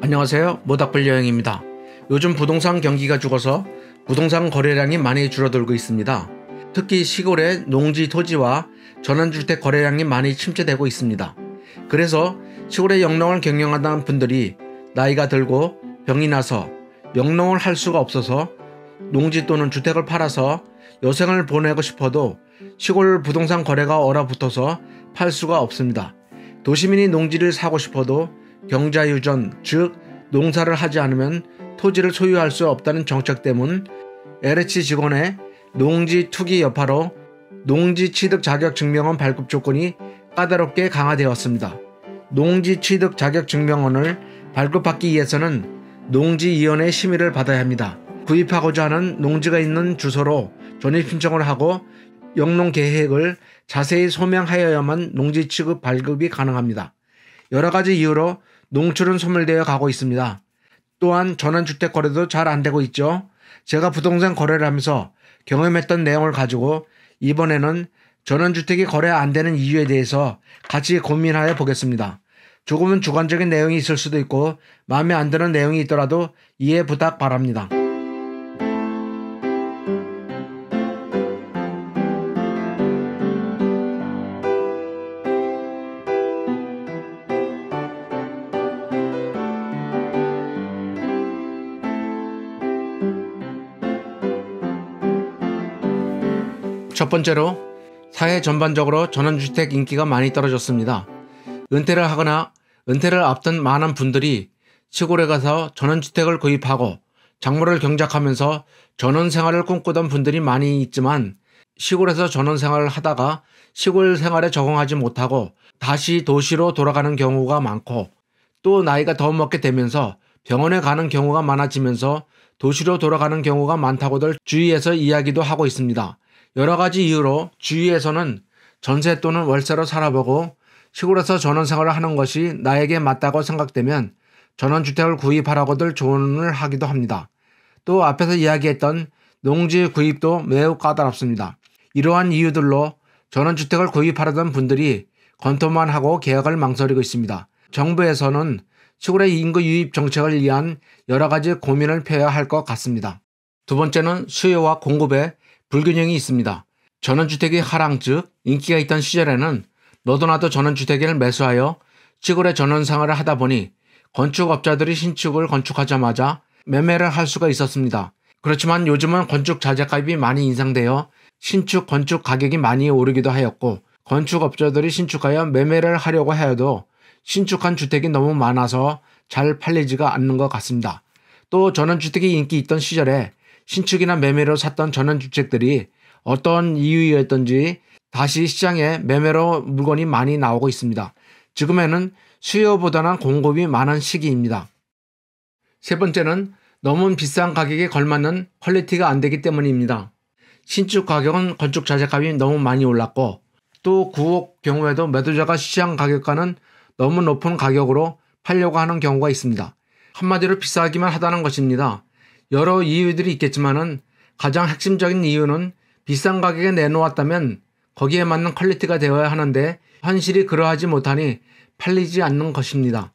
안녕하세요. 모닥불 여행입니다. 요즘 부동산 경기가 죽어서 부동산 거래량이 많이 줄어들고 있습니다. 특히 시골의 농지 토지와 전원주택 거래량이 많이 침체되고 있습니다. 그래서 시골의 영농을 경영하는 분들이 나이가 들고 병이 나서 영농을 할 수가 없어서 농지 또는 주택을 팔아서 여생을 보내고 싶어도 시골 부동산 거래가 얼어붙어서 팔 수가 없습니다. 도시민이 농지를 사고 싶어도 경자유전, 즉 농사를 하지 않으면 토지를 소유할 수 없다는 정책 때문 LH 직원의 농지 투기 여파로 농지 취득 자격 증명원 발급 조건이 까다롭게 강화되었습니다. 농지 취득 자격 증명원을 발급받기 위해서는 농지위원회 심의를 받아야 합니다. 구입하고자 하는 농지가 있는 주소로 전입 신청을 하고 영농 계획을 자세히 소명하여야만 농지 취급 발급이 가능합니다. 여러 가지 이유로 농출은 소멸되어 가고 있습니다. 또한 전원주택 거래도 잘 안되고 있죠. 제가 부동산 거래를 하면서 경험했던 내용을 가지고 이번에는 전원주택이 거래 안되는 이유에 대해서 같이 고민하여 보겠습니다. 조금은 주관적인 내용이 있을 수도 있고 마음에 안 드는 내용이 있더라도 이해 부탁 바랍니다. 첫 번째로 사회 전반적으로 전원주택 인기가 많이 떨어졌습니다. 은퇴를 하거나 은퇴를 앞둔 많은 분들이 시골에 가서 전원주택을 구입하고 작물을 경작하면서 전원생활을 꿈꾸던 분들이 많이 있지만 시골에서 전원생활을 하다가 시골 생활에 적응하지 못하고 다시 도시로 돌아가는 경우가 많고 또 나이가 더 먹게 되면서 병원에 가는 경우가 많아지면서 도시로 돌아가는 경우가 많다고들 주위에서 이야기도 하고 있습니다. 여러 가지 이유로 주위에서는 전세 또는 월세로 살아보고 시골에서 전원생활을 하는 것이 나에게 맞다고 생각되면 전원주택을 구입하라고들 조언을 하기도 합니다. 또 앞에서 이야기했던 농지 구입도 매우 까다롭습니다. 이러한 이유들로 전원주택을 구입하려던 분들이 검토만 하고 계약을 망설이고 있습니다. 정부에서는 시골의 인구 유입 정책을 위한 여러 가지 고민을 펴야 할 것 같습니다. 두 번째는 수요와 공급에 불균형이 있습니다. 전원주택의 하락 즉 인기가 있던 시절에는 너도나도 전원주택을 매수하여 시골에 전원생활을 하다 보니 건축업자들이 신축을 건축하자마자 매매를 할 수가 있었습니다. 그렇지만 요즘은 건축 자재값이 많이 인상되어 신축 건축 가격이 많이 오르기도 하였고 건축업자들이 신축하여 매매를 하려고 해도 신축한 주택이 너무 많아서 잘 팔리지가 않는 것 같습니다. 또 전원주택이 인기 있던 시절에 신축이나 매매로 샀던 전원주택들이 어떤 이유였던지 다시 시장에 매매로 물건이 많이 나오고 있습니다. 지금에는 수요보다는 공급이 많은 시기입니다. 세 번째는 너무 비싼 가격에 걸맞는 퀄리티가 안 되기 때문입니다. 신축 가격은 건축 자재값이 너무 많이 올랐고 또 구옥 경우에도 매도자가 시장 가격과는 너무 높은 가격으로 팔려고 하는 경우가 있습니다. 한마디로 비싸기만 하다는 것입니다. 여러 이유들이 있겠지만은 가장 핵심적인 이유는 비싼 가격에 내놓았다면 거기에 맞는 퀄리티가 되어야 하는데 현실이 그러하지 못하니 팔리지 않는 것입니다.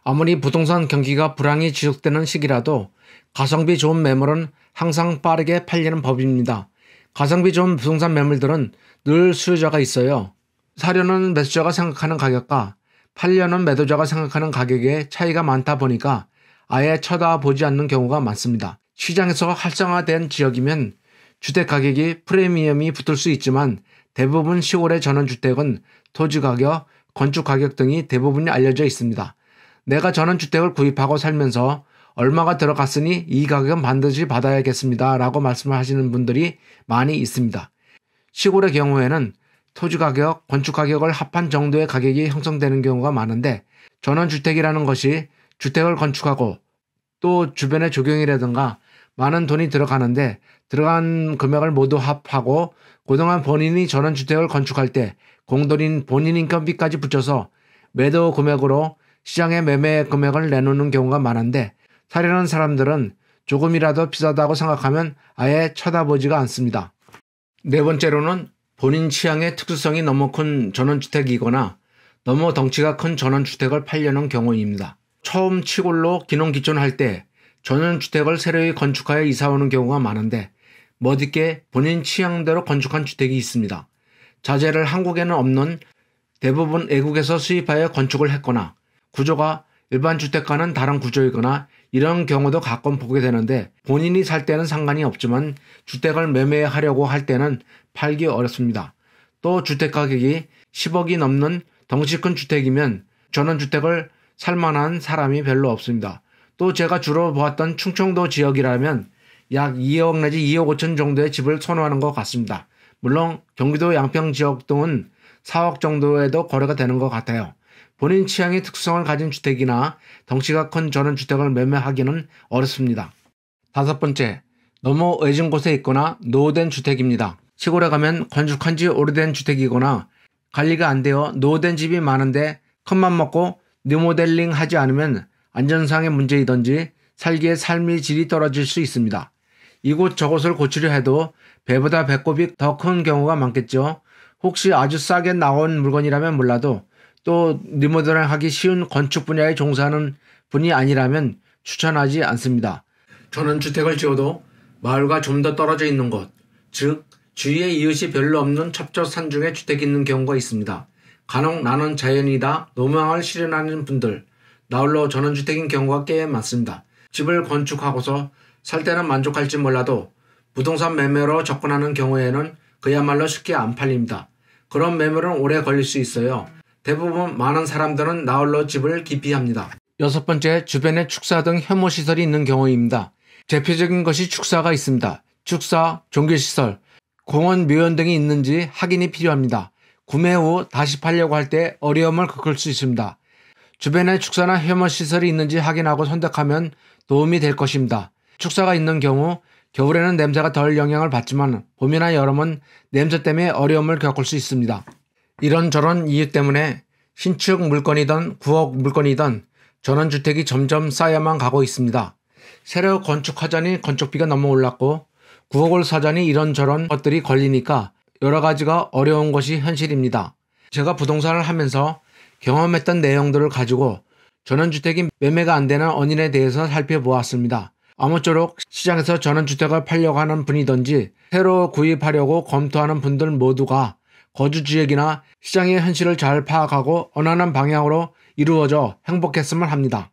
아무리 부동산 경기가 불황이 지속되는 시기라도 가성비 좋은 매물은 항상 빠르게 팔리는 법입니다. 가성비 좋은 부동산 매물들은 늘 수요자가 있어요. 사려는 매수자가 생각하는 가격과 팔려는 매도자가 생각하는 가격에 차이가 많다 보니까 아예 쳐다보지 않는 경우가 많습니다. 시장에서 활성화된 지역이면 주택 가격이 프리미엄이 붙을 수 있지만 대부분 시골의 전원주택은 토지 가격, 건축 가격 등이 대부분이 알려져 있습니다. 내가 전원주택을 구입하고 살면서 얼마가 들어갔으니 이 가격은 반드시 받아야겠습니다 라고 말씀을 하시는 분들이 많이 있습니다. 시골의 경우에는 토지 가격, 건축 가격을 합한 정도의 가격이 형성되는 경우가 많은데 전원주택이라는 것이 주택을 건축하고 또 주변의 조경이라든가 많은 돈이 들어가는데 들어간 금액을 모두 합하고 그동안 본인이 전원주택을 건축할 때 공돌인 본인 인건비까지 붙여서 매도 금액으로 시장에 매매 금액을 내놓는 경우가 많은데 사려는 사람들은 조금이라도 비싸다고 생각하면 아예 쳐다보지가 않습니다. 네 번째로는 본인 취향의 특수성이 너무 큰 전원주택이거나 너무 덩치가 큰 전원주택을 팔려는 경우입니다. 처음 시골로 귀농귀촌할 때 전원주택을 새로이 건축하여 이사오는 경우가 많은데 멋있게 본인 취향대로 건축한 주택이 있습니다. 자재를 한국에는 없는 대부분 외국에서 수입하여 건축을 했거나 구조가 일반 주택과는 다른 구조이거나 이런 경우도 가끔 보게 되는데 본인이 살 때는 상관이 없지만 주택을 매매하려고 할 때는 팔기 어렵습니다. 또 주택 가격이 10억이 넘는 덩치 큰 주택이면 전원주택을 살만한 사람이 별로 없습니다. 또 제가 주로 보았던 충청도 지역이라면 약 2억 내지 2억 5천 정도의 집을 선호하는 것 같습니다. 물론 경기도 양평 지역 등은 4억 정도에도 거래가 되는 것 같아요. 본인 취향의 특성을 가진 주택이나 덩치가 큰 전원주택을 매매하기는 어렵습니다. 5번째, 너무 외진 곳에 있거나 노후된 주택입니다. 시골에 가면 건축한 지 오래된 주택이거나 관리가 안 되어 노후된 집이 많은데 큰맘 먹고 리모델링 하지 않으면 안전상의 문제이든지 살기에 삶의 질이 떨어질 수 있습니다. 이곳 저곳을 고치려 해도 배보다 배꼽이 더 큰 경우가 많겠죠. 혹시 아주 싸게 나온 물건이라면 몰라도 또 리모델링하기 쉬운 건축 분야에 종사하는 분이 아니라면 추천하지 않습니다. 전원주택을 지어도 마을과 좀 더 떨어져 있는 곳, 즉 주위에 이웃이 별로 없는 첩첩산 중에 주택이 있는 경우가 있습니다. 간혹 나는 자연이다 노망을 실현하는 분들, 나홀로 전원주택인 경우가 꽤 많습니다. 집을 건축하고서 살 때는 만족할지 몰라도 부동산 매매로 접근하는 경우에는 그야말로 쉽게 안 팔립니다. 그런 매물은 오래 걸릴 수 있어요. 대부분 많은 사람들은 나홀로 집을 기피합니다. 6번째, 주변에 축사 등 혐오시설이 있는 경우입니다. 대표적인 것이 축사가 있습니다. 축사, 종교시설, 공원, 묘연 등이 있는지 확인이 필요합니다. 구매 후 다시 팔려고 할 때 어려움을 겪을 수 있습니다. 주변에 축사나 혐오시설이 있는지 확인하고 선택하면 도움이 될 것입니다. 축사가 있는 경우 겨울에는 냄새가 덜 영향을 받지만 봄이나 여름은 냄새 때문에 어려움을 겪을 수 있습니다. 이런저런 이유 때문에 신축 물건이든 구억 물건이든 전원주택이 점점 쌓여만 가고 있습니다. 새로 건축하자니 건축비가 너무 올랐고 구억을 사자니 이런저런 것들이 걸리니까 여러 가지가 어려운 것이 현실입니다. 제가 부동산을 하면서 경험했던 내용들을 가지고 전원주택이 매매가 안 되는 원인에 대해서 살펴보았습니다. 아무쪼록 시장에서 전원주택을 팔려고 하는 분이든지 새로 구입하려고 검토하는 분들 모두가 거주지역이나 시장의 현실을 잘 파악하고 원하는 방향으로 이루어져 행복했으면 합니다.